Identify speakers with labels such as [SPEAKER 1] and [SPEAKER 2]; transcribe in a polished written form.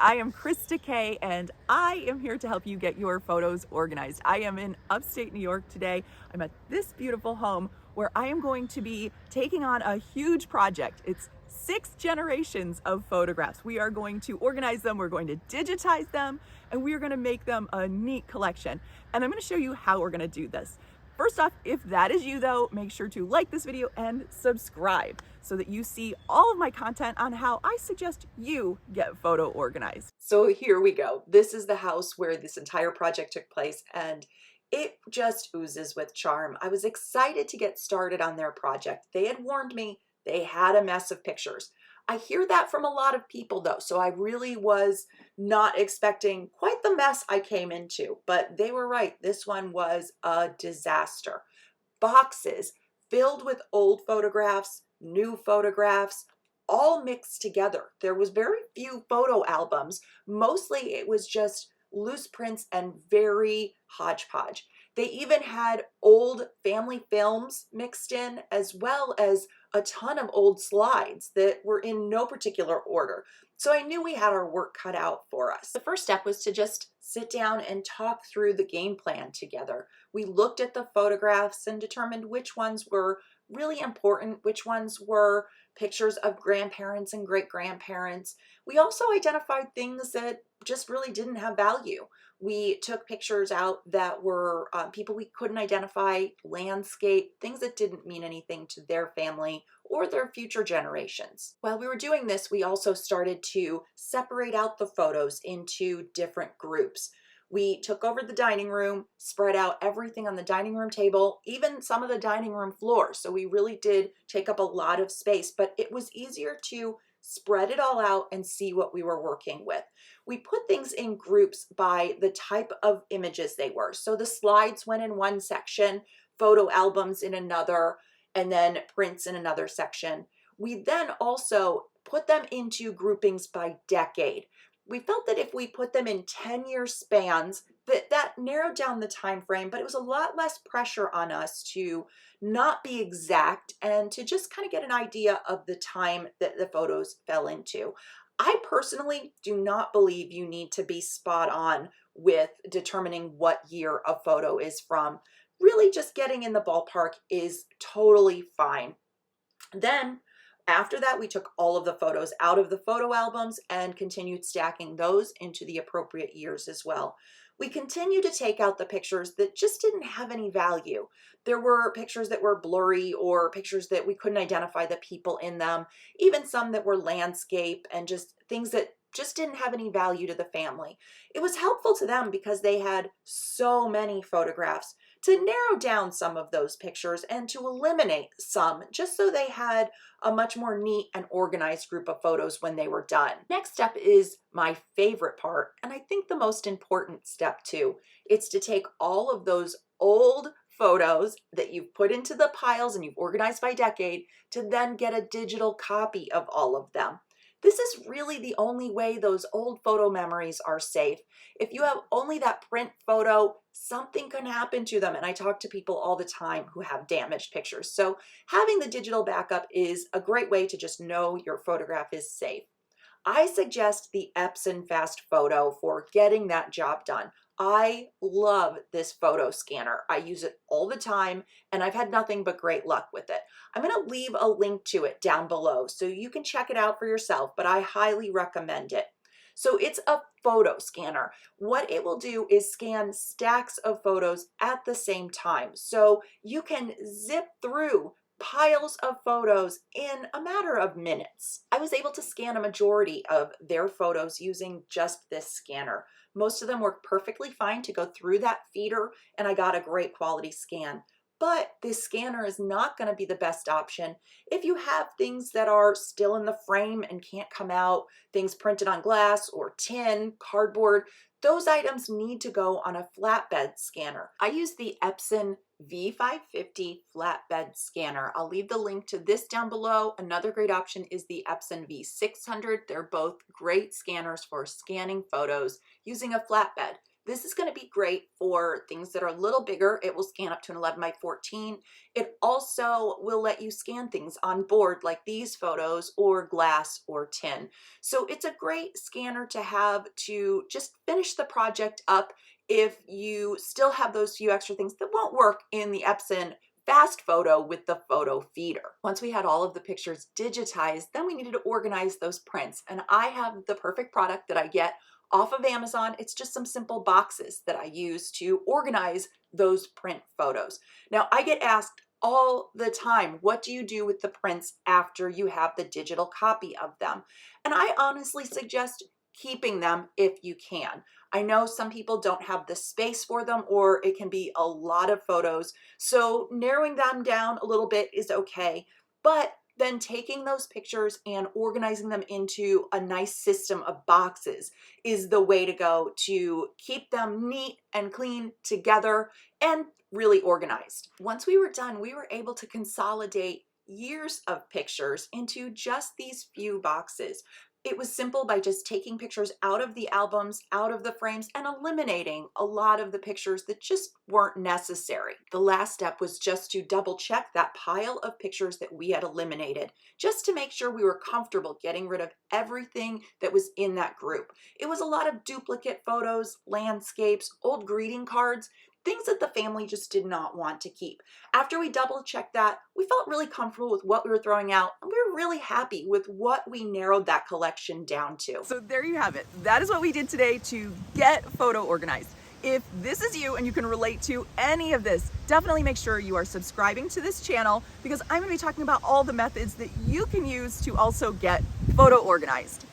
[SPEAKER 1] I am Krista Kay, and I am here to help you get your photos organized. I am in upstate New York today. I'm at this beautiful home where I am going to be taking on a huge project. It's 6 generations of photographs. We are going to organize them, we're going to digitize them, and we are going to make them a neat collection. And I'm going to show you how we're going to do this. First off, if that is you though, make sure to like this video and subscribe so that you see all of my content on how I suggest you get photo organized. So here we go. This is the house where this entire project took place, and it just oozes with charm. I was excited to get started on their project. They had warned me they had a mess of pictures. I hear that from a lot of people though, so I really was not expecting quite the mess I came into, but they were right. This one was a disaster. Boxes filled with old photographs, new photographs, all mixed together. There was very few photo albums. Mostly it was just loose prints and very hodgepodge. They even had old family films mixed in, as well as a ton of old slides that were in no particular order. So I knew we had our work cut out for us. The first step was to just sit down and talk through the game plan together. We looked at the photographs and determined which ones were really important, which ones were pictures of grandparents and great-grandparents. We also identified things that just really didn't have value. We took pictures out that were people we couldn't identify, landscape, things that didn't mean anything to their family or their future generations. While we were doing this, we also started to separate out the photos into different groups. We took over the dining room, spread out everything on the dining room table, even some of the dining room floor. So we really did take up a lot of space, but it was easier to spread it all out and see what we were working with. We put things in groups by the type of images they were. So the slides went in one section, photo albums in another, and then prints in another section. We then also put them into groupings by decade. We felt that if we put them in 10-year spans, that narrowed down the time frame, but it was a lot less pressure on us to not be exact and to just kind of get an idea of the time that the photos fell into. I personally do not believe you need to be spot on with determining what year a photo is from. Really just getting in the ballpark is totally fine. Then after that, we took all of the photos out of the photo albums and continued stacking those into the appropriate years as well. We continued to take out the pictures that just didn't have any value. There were pictures that were blurry or pictures that we couldn't identify the people in them, even some that were landscape and just things that just didn't have any value to the family. It was helpful to them because they had so many photographs to narrow down some of those pictures and to eliminate some, just so they had a much more neat and organized group of photos when they were done. Next step is my favorite part, and I think the most important step too. It's to take all of those old photos that you've put into the piles and you've organized by decade to then get a digital copy of all of them. This is really the only way those old photo memories are safe. If you have only that print photo, something can happen to them. And I talk to people all the time who have damaged pictures. So having the digital backup is a great way to just know your photograph is safe. I suggest the Epson Fast Photo for getting that job done. I love this photo scanner. I use it all the time and I've had nothing but great luck with it. I'm going to leave a link to it down below so you can check it out for yourself, but I highly recommend it. So it's a photo scanner. What it will do is scan stacks of photos at the same time. So you can zip through piles of photos in a matter of minutes. I was able to scan a majority of their photos using just this scanner. Most of them worked perfectly fine to go through that feeder, and I got a great quality scan. But this scanner is not going to be the best option if you have things that are still in the frame and can't come out, things printed on glass or tin, cardboard. Those items need to go on a flatbed scanner. I use the Epson V550 flatbed scanner. I'll leave the link to this down below. Another great option is the Epson V600. They're both great scanners for scanning photos using a flatbed. This is going to be great for things that are a little bigger. It will scan up to an 11 by 14. It also will let you scan things on board like these photos or glass or tin. So it's a great scanner to have to just finish the project up if you still have those few extra things that won't work in the Epson fast photo with the photo feeder. Once we had all of the pictures digitized, then we needed to organize those prints. And I have the perfect product that I get off of Amazon. It's just some simple boxes that I use to organize those print photos. Now, I get asked all the time, what do you do with the prints after you have the digital copy of them? And I honestly suggest keeping them if you can. I know some people don't have the space for them, or it can be a lot of photos. So narrowing them down a little bit is okay, but then taking those pictures and organizing them into a nice system of boxes is the way to go to keep them neat and clean together and really organized. Once we were done, we were able to consolidate years of pictures into just these few boxes. It was simple by just taking pictures out of the albums, out of the frames, and eliminating a lot of the pictures that just weren't necessary. The last step was just to double check that pile of pictures that we had eliminated, just to make sure we were comfortable getting rid of everything that was in that group. It was a lot of duplicate photos, landscapes, old greeting cards, things that the family just did not want to keep. After we double checked that, we felt really comfortable with what we were throwing out, and we were really happy with what we narrowed that collection down to. So there you have it. That is what we did today to get photo organized. If this is you and you can relate to any of this, definitely make sure you are subscribing to this channel, because I'm going to be talking about all the methods that you can use to also get photo organized.